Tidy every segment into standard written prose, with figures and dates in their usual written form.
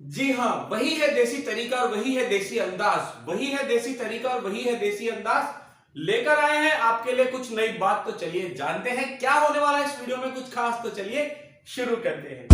जी हाँ, वही है देसी तरीका और वही है देसी अंदाज, वही है देसी तरीका और वही है देसी अंदाज। लेकर आए हैं आपके लिए कुछ नई बात। तो चलिए जानते हैं क्या होने वाला है इस वीडियो में कुछ खास। तो चलिए शुरू करते हैं।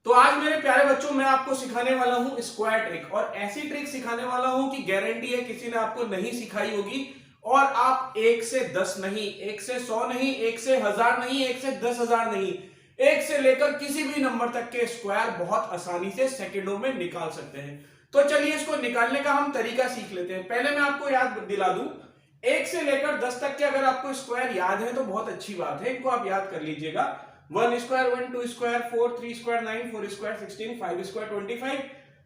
तो आज मेरे प्यारे बच्चों मैं आपको सिखाने वाला हूं स्क्वायर ट्रिक, और ऐसी ट्रिक सिखाने वाला हूं कि गारंटी है किसी ने आपको नहीं सिखाई होगी। और आप 1 से 10 नहीं, 1 से 100 नहीं, 1 से 1000 नहीं, 1 से 10,000 नहीं, 1 से लेकर किसी भी नंबर तक के स्क्वायर बहुत आसानी से सेकंडों में निकाल सकते हैं। तो चलिए इसको निकालने का हम तरीका सीख लेते हैं। पहले मैं आपको याद दिला दूं, 1 से लेकर 10 तक के अगर आपको स्क्वायर याद है तो बहुत अच्छी बात है, इनको आप याद कर लीजिएगा। 1 square 1, 2 square 4, 3 square 9, 4 square 16, 5 square 25,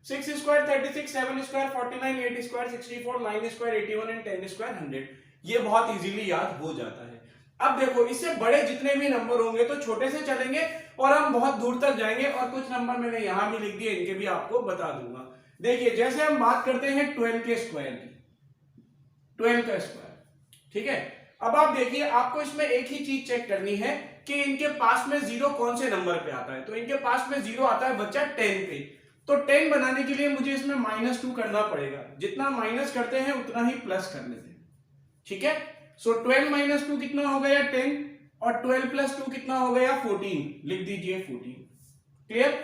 6 square 36, 7 square 49, 8 square 64, 9 square 81 and 10 square 100। ये बहुत इजीली याद हो जाता है। अब देखो, इससे बड़े जितने भी नंबर होंगे तो छोटे से चलेंगे और हम बहुत दूर तक जाएंगे। और कुछ नंबर मैंने यहां भी लिख दिए, इनके भी आपको बता दूंगा। देखिए, जैसे हम बात करते हैं 12 के स्क्वायर की, 12 का स्क्वायर, ठीक है। अब आप देखिए, आपको इसमें एक ही चीज चेक करनी है कि इनके पास में जीरो कौन से नंबर पे आता है। तो इनके पास में जीरो आता है बच्चा 10 पे। तो 10 बनाने के लिए मुझे इसमें -2 करना पड़ेगा। जितना माइनस करते हैं उतना ही प्लस कर लेते हैं, ठीक है। सो 12 - 2 कितना हो गया 10, और 12 + 2 कितना हो गया 14। लिख दीजिए 14। क्लियर।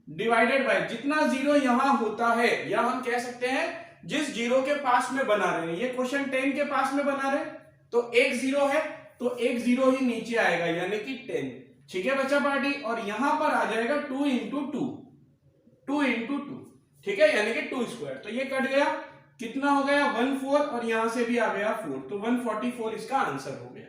डिवाइडेड बाय जितना जीरो यहां होता है, या हम कह सकते हैं जिस जीरो के पास में बना रहे हैं, ये क्वेश्चन 10 के पास में बना रहे, तो एक जीरो है तो एक जीरो ही नीचे आएगा, यानी कि 10। ठीक है बच्चा पार्टी। और यहां पर आ जाएगा 2 × 2, 2 × 2, ठीक है, यानी कि 2 स्क्वायर। तो ये कट गया, कितना हो गया 14, और यहां से भी आ गया 4, तो 144 इसका आंसर हो गया।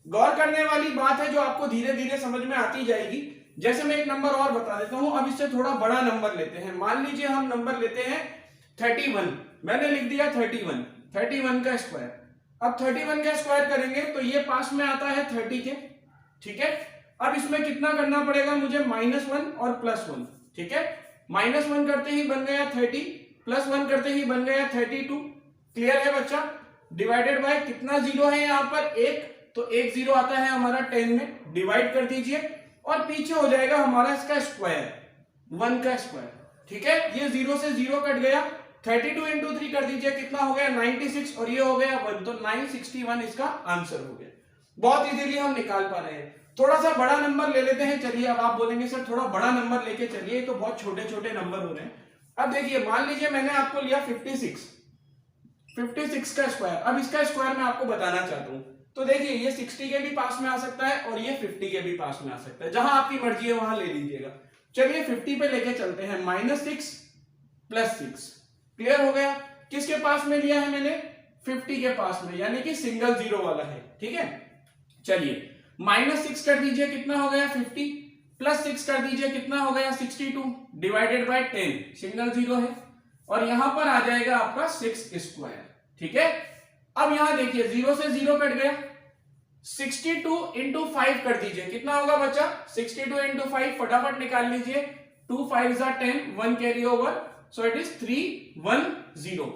गौर करने वाली बात है जो आपको धीरे धीरे समझ में आती जाएगी। जैसे मैं एक नंबर और बता देता हूं, अब इससे थोड़ा बड़ा नंबर लेते हैं। मान लीजिए हम नंबर लेते हैं 31। मैंने लिख दिया 31, 31 का स्क्वायर। अब 31 का स्क्वायर करेंगे तो ये पास में आता है 30 के, ठीक है। अब इसमें कितना करना पड़ेगा मुझे, -1 और +1, ठीक है। -1 करते ही बन गया 30, +1 करते ही बन गया 32। क्लियर है बच्चा। डिवाइडेड बाय कितना जीरो है यहाँ पर, एक, तो एक जीरो आता है हमारा 10 में, डिवाइड कर दीजिए, और पीछे हो जाएगा हमारा इसका स्क्वायर, 1 का स्क्वायर, ठीक है। ये जीरो से जीरो कट गया, 32 × 3 कर दीजिए, कितना हो गया 96, और ये हो गया 1, तो 961 इसका आंसर हो गया। बहुत इजीली हम निकाल पा रहे हैं। थोड़ा सा बड़ा नंबर ले लेते हैं। चलिए, अब आप बोलेंगे सर थोड़ा बड़ा नंबर लेके चलिए, तो बहुत छोटे छोटे नंबर हो रहे हैं। अब देखिए, मान लीजिए मैंने आपको लिया 56, 56 का स्क्वायर। अब इसका स्क्वायर मैं आपको बताना चाहता हूं। तो देखिए, ये 60 के भी पास में आ सकता है और ये 50 के भी पास में आ सकता है, जहां आपकी मर्जी है वहां ले लीजिएगा। चलिए 50 पे लेके चलते हैं, -6 + 6। क्लियर हो गया। किसके पास में लिया है मैंने, 50 के पास में, यानी कि सिंगल जीरो वाला है, ठीक है। चलिए, -6 कर दीजिए, कितना हो गया 50, +6 कर दीजिए, कितना हो गया 62, डिवाइडेड बाय 10, सिंगल जीरो है, और यहां पर आ जाएगा आपका 6 स्क्वायर, ठीक है। अब यहां देखिए, जीरो से जीरो कट गया, 62 × 5 कर दीजिए, कितना होगा बच्चा 62 × 5, फटाफट निकाल लीजिए। 2 5 = 10, 1 carry over, so it is 310,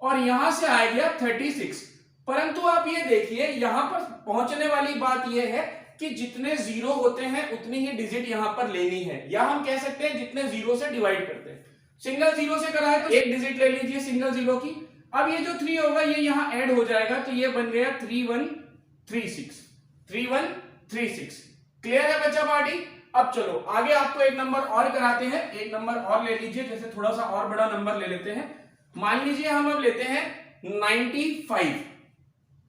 और यहां से आ गया 36। परंतु आप ये देखिए, यहां पर पहुंचने वाली बात यह है कि जितने जीरो होते हैं उतनी ही डिजिट यहां पर लेनी है, या हम कह सकते हैं जितने जीरो से डिवाइड करते हैं। सिंगल जीरो से करा है तो एक डिजिट ले लीजिए सिंगल जीरो की। अब ये जो 3 होगा ये यहां ऐड हो जाएगा, तो ये बन गया 3136, 3136। क्लियर है बच्चा पार्टी। अब चलो आगे आपको एक नंबर और कराते हैं, एक नंबर और ले लीजिए, जैसे थोड़ा सा और बड़ा नंबर ले लेते हैं। मान लीजिए हम अब लेते हैं 95,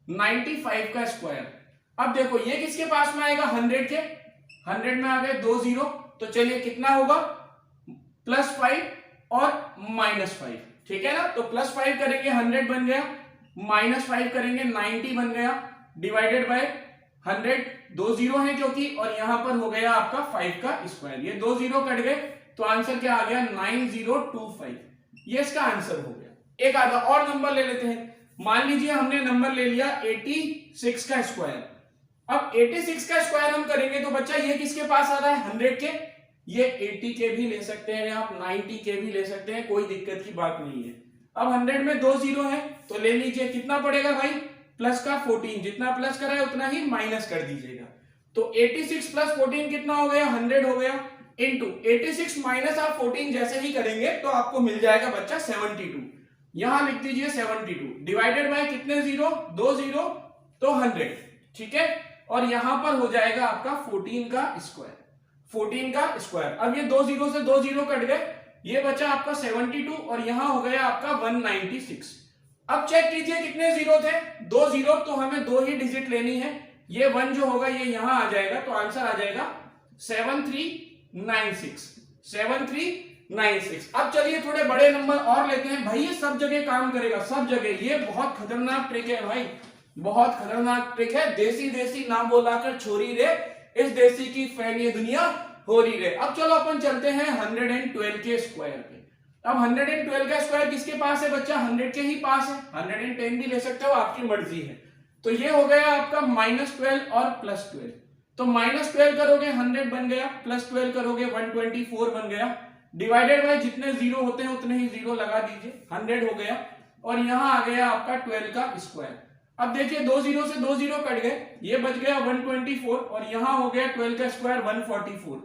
95 का स्क्वायर। अब देखो, ये किसके पास में आएगा 100 के, 100 में आ गए 2 जीरो, तो चलिए कितना होगा +5 और -5, ठीक है ना। तो +5 करेंगे 100 बन गया, -5 करेंगे 90 बन गया, डिवाइडेड बाय 100, 2 जीरो है क्योंकि, और यहां पर हो गया आपका 5 का स्क्वायर। ये 2 जीरो कट गए, तो आंसर क्या आ गया 9025। ये इसका आंसर हो गया। एक आधा और नंबर ले लेते हैं। मान लीजिए हमने नंबर ले लिया 86 का स्क्वायर। अब 86 का स्क्वायर हम करेंगे तो बच्चा ये किसके पास आ रहा है 100 के, ये 80 के भी ले सकते हैं, आप 90 के भी ले सकते हैं, कोई दिक्कत की बात नहीं है। अब 100 में 2 जीरो है तो ले लीजिए, कितना पड़ेगा भाई, प्लस का 14, जितना प्लस करा है उतना ही माइनस कर दीजिएगा। तो 86 प्लस 14 कितना हो गया, 100 हो गया, इंटू 86 माइनस आप 14 जैसे ही करेंगे तो आपको मिल जाएगा बच्चा 72। यहां लिख दीजिए 72 डिवाइडेड बाय कितने जीरो, 2 जीरो तो 100, ठीक है। और यहां पर हो जाएगा आपका 14 का स्क्वायर, 14 का स्क्वायर। अब ये 2 जीरो से 2 जीरो कट गए, ये बचा आपका 72 और यहां हो गया आपका 196। अब चेक कीजिए कितने जीरो थे, 2 जीरो, तो हमें 2 ही डिजिट लेनी है। ये 1 जो होगा ये यहां आ जाएगा, तो आंसर आ जाएगा 7396, 7396। अब चलिए थोड़े बड़े नंबर और लेते हैं भाई, ये सब जगह काम करेगा, सब जगह। ये बहुत खतरनाक ट्रिक है भाई, बहुत खतरनाक ट्रिक है। देसी देसी ना बोलाकर छोरी रे, इस देसी की फैन ये दुनिया हो रही रे। अब चलो अपन चलते हैं 112 के स्क्वायर पे। अब 112 का स्क्वायर किसके पास है बच्चा, 100 के ही पास है। 110 भी ले सकते हो, आपकी मर्जी है। तो ये हो गया आपका -12 और +12। तो -12 करोगे 100 बन गया, +12 करोगे 124 बन गया, डिवाइडेड बाय जितने जीरो होते हैं उतने ही जीरो लगा दीजिए, 100 हो गया। और यहां आ गया आपका 12 का स्क्वायर। अब देखिए 2 जीरो से 2 जीरो कट गए, ये बच गया 124 और यहां हो गया 12 का स्क्वायर 144।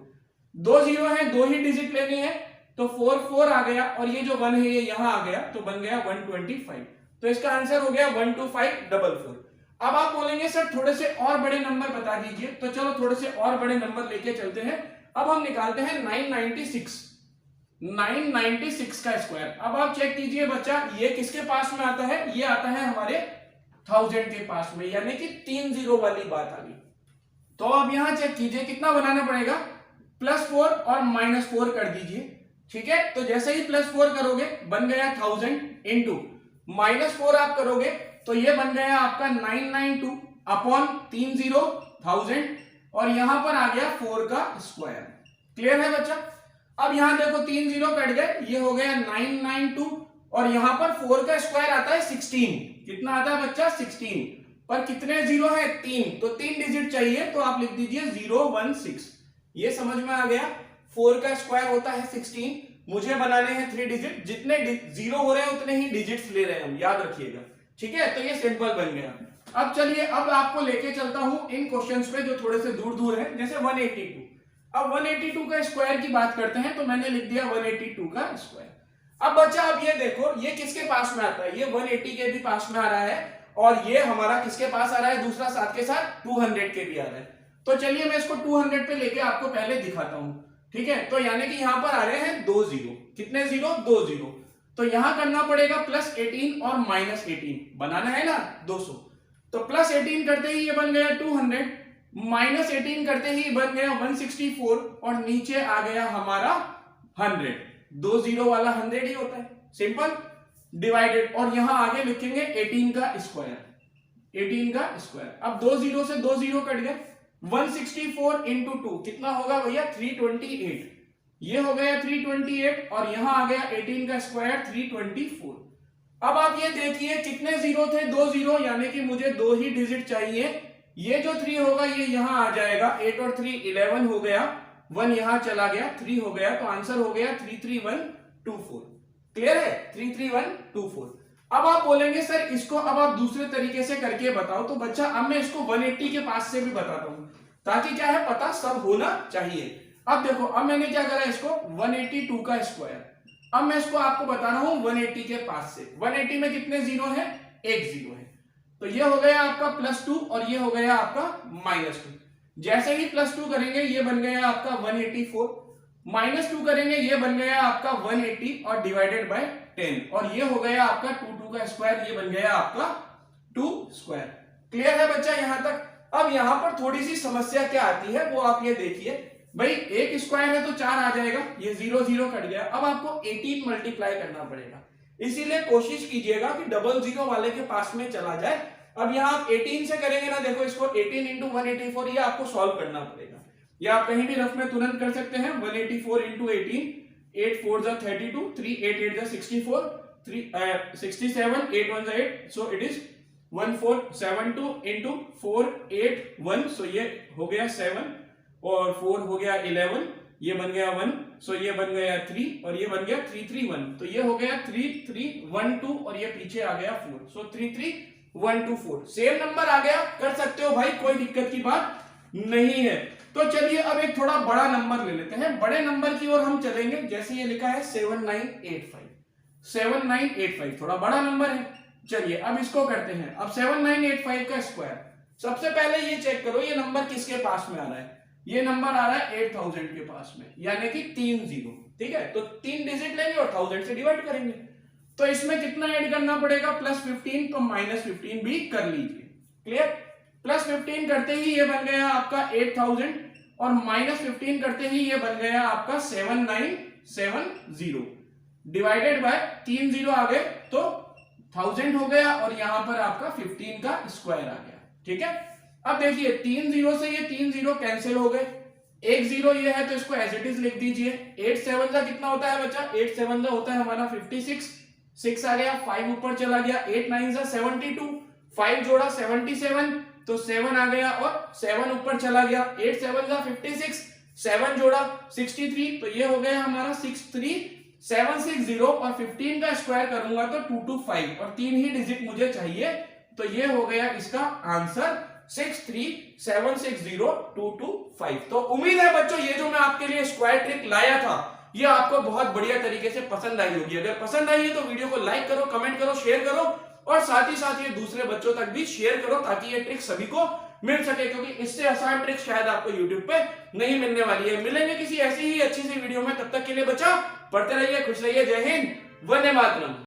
2 जीरो है, 2 ही डिजिट लेनी है, तो 4 आ गया और ये जो 1 है ये यहां आ गया, तो बन गया 125। तो इसका आंसर हो गया 12544। अब आप बोलेंगे सर थोड़े से और बड़े नंबर बता दीजिए, तो चलो थोड़े से और बड़े नंबर लेके चलते हैं। अब हम निकालते हैं 996 का स्क्वायर। अब आप चेक कीजिए बच्चा, ये किसके पास में आता है, ये आता है हमारे 1000 के पास में, यानी कि 3 जीरो वाली बात आ गई। तो अब यहां चेक कीजिए कितना बनाना पड़ेगा, +4 और -4 कर दीजिए, ठीक है। तो जैसे ही +4 करोगे बन गया 1000 इंटू -4 आप करोगे तो ये बन गया आपका 992 अपॉन 3 जीरो 1000 और यहां पर आ गया 4 का स्क्वायर। क्लियर है बच्चा। अब यहां देखो 3 जीरो कट गए, ये हो गया 992 और यहां पर 4 का स्क्वायर आता है 16। कितना आता है बच्चा, 16। पर कितने जीरो है, 3, तो 3 डिजिट चाहिए, तो आप लिख दीजिए 016। ये समझ में आ गया, 4 का स्क्वायर होता है 16, मुझे बनाने हैं 3 डिजिट, जितने जीरो हो रहे हैं उतने ही डिजिट्स ले रहे हैं हम, याद रखिएगा, ठीक है। तो ये सिंपल बन गया। अब चलिए, अब आपको लेके चलता हूं इन क्वेश्चंस पे जो थोड़े से दूर दूर है, जैसे 182। अब 182 का स्क्वायर की बात करते हैं, तो मैंने लिख दिया 182 का स्क्वायर। अब बच्चा अब ये देखो, ये किसके पास में आता है, ये 180 के भी पास में आ रहा है और ये हमारा किसके पास आ रहा है, दूसरा साथ के साथ 200 के भी आ रहा है। तो चलिए मैं इसको 200 पे लेके आपको पहले दिखाता हूं, ठीक है। तो यानी कि यहां पर आ रहे हैं 2 जीरो, कितने जीरो, 2 जीरो। तो यहां करना पड़ेगा +18 और -18, बनाना है ना 200। तो +18 करते ही ये बन गया 200, -18 करते ही बन गया 164 और नीचे आ गया हमारा 100। 2 जीरो वाला 100 ही होता है, सिंपल, डिवाइडेड। और यहां आगे लिखेंगे 18 का स्क्वायर, 18 का स्क्वायर। अब 2 जीरो से 2 जीरो कट गए, 164 इंटू 2 कितना होगा भैया, 328। ये हो गया 328 और यहां आ गया 18 का स्क्वायर 324। अब आप ये देखिए कितने जीरो थे, 2 जीरो, यानी कि मुझे 2 ही डिजिट चाहिए। ये जो 3 होगा ये यहां आ जाएगा, 8 और 3 11 हो गया, 1 यहां चला गया, 3 हो गया, तो आंसर हो गया 33124। क्लियर है, 33124। अब आप बोलेंगे सर इसको अब आप दूसरे तरीके से करके बताओ, तो बच्चा अब मैं इसको 180 के पास से भी बताता हूं, ताकि क्या है पता सब होना चाहिए। अब देखो, अब मैंने क्या करा, इसको 182 का स्क्वायर। अब मैं इसको आपको बता रहा हूं 180 के पास से। 180 में कितने जीरो है, 1 जीरो है। तो ये हो गया आपका +2 और ये हो गया आपका -2। जैसे ही +2 करेंगे ये बन गया आपका 184, -2 करेंगे ये बन गया आपका 180 और डिवाइडेड बाय 10 और ये हो गया आपका 2 का स्क्वायर, ये बन गया आपका 2 स्क्वायर। क्लियर है बच्चा यहां तक। अब यहां पर थोड़ी सी समस्या क्या आती है वो आप ये देखिए भाई, एक स्क्वायर है तो 4 आ जाएगा, ये 0 0 कट गया। अब आपको 18 मल्टीप्लाई करना पड़ेगा, इसीलिए कोशिश कीजिएगा कि डबल जीरो वाले के पास में चला जाए। अब यहाँ आप 18 से करेंगे ना, देखो इसको 18 इंटू 184 ये आपको सॉल्व करना पड़ेगा, या आप कहीं भी रफ में तुरंत कर सकते हैं। 184 इंटू 18, 8 4 जा 32, 3 8 8 जा 64, 67, 8 1 जा 8, सो इट इज 1472 इंटू 4 8 1, सो ये हो गया 7 और 4 हो गया 11, ये बन गया 1, सो ये बन गया 3 और ये बन गया 3 3 1, तो ये हो गया 3 3 1 2 और ये पीछे आ गया 4, सो 3 3 1 2 4 सेम नंबर आ गया, कर सकते हो भाई, कोई दिक्कत की बात नहीं है। तो चलिए अब एक थोड़ा बड़ा नंबर ले लेते हैं, बड़े नंबर की ओर हम चलेंगे। जैसे ये लिखा है 7985, 7985 थोड़ा बड़ा नंबर है। चलिए अब इसको करते हैं। अब 7985 का स्क्वायर, सबसे पहले ये चेक करो ये नंबर किसके पास में आ रहा है। ये नंबर आ रहा है 8000 के पास में, यानी कि 3 0, ठीक है। तो 3 डिजिट लेंगे और 1000 से डिवाइड करेंगे। तो इसमें कितना ऐड करना पड़ेगा, +15, तो -15 भी कर लीजिए। क्लियर, +15 करते ही ये बन गया आपका 8000 और -15 करते ही ये बन गया आपका 7970 डिवाइडेड बाय 3 0 आ गए तो 1000 हो गया और यहां पर आपका 15 का स्क्वायर आ गया, ठीक है। अब देखिए 3 0 से ये 3 0 कैंसिल हो गए, 1 0 ये है तो इसको एज इट इज लिख दीजिए। 8 7 का कितना होता है बच्चा, 8 7 का होता है हमारा 56, 6 आ गया, 5 ऊपर चला गया, 8 9 जा 72, 5 जोड़ा 77, तो 7 आ गया और 7 ऊपर चला गया, 8 7 जा 56, 7 जोड़ा 63, तो ये हो गया हमारा 63760 और 15 का स्क्वायर करूंगा तो 225 और 3 ही डिजिट मुझे चाहिए, तो ये हो गया इसका आंसर 63760,225। तो उम्मीद है बच्चों ये जो मैं आपके लिए स्क्वायर ट्रिक लाया था ये आपको बहुत बढ़िया तरीके से पसंद आई होगी। अगर पसंद आई है तो वीडियो को लाइक करो, कमेंट करो, शेयर करो और साथ ही साथ ये दूसरे बच्चों तक भी शेयर करो ताकि ये ट्रिक सभी को मिल सके, क्योंकि इससे आसान ट्रिक शायद आपको YouTube पे नहीं मिलने वाली है। मिलेंगे किसी ऐसी ही अच्छी सी वीडियो में, तब तक के लिए बच्चा पढ़ते रहिए, खुश रहिए, जय हिंद, वंदे मातरम।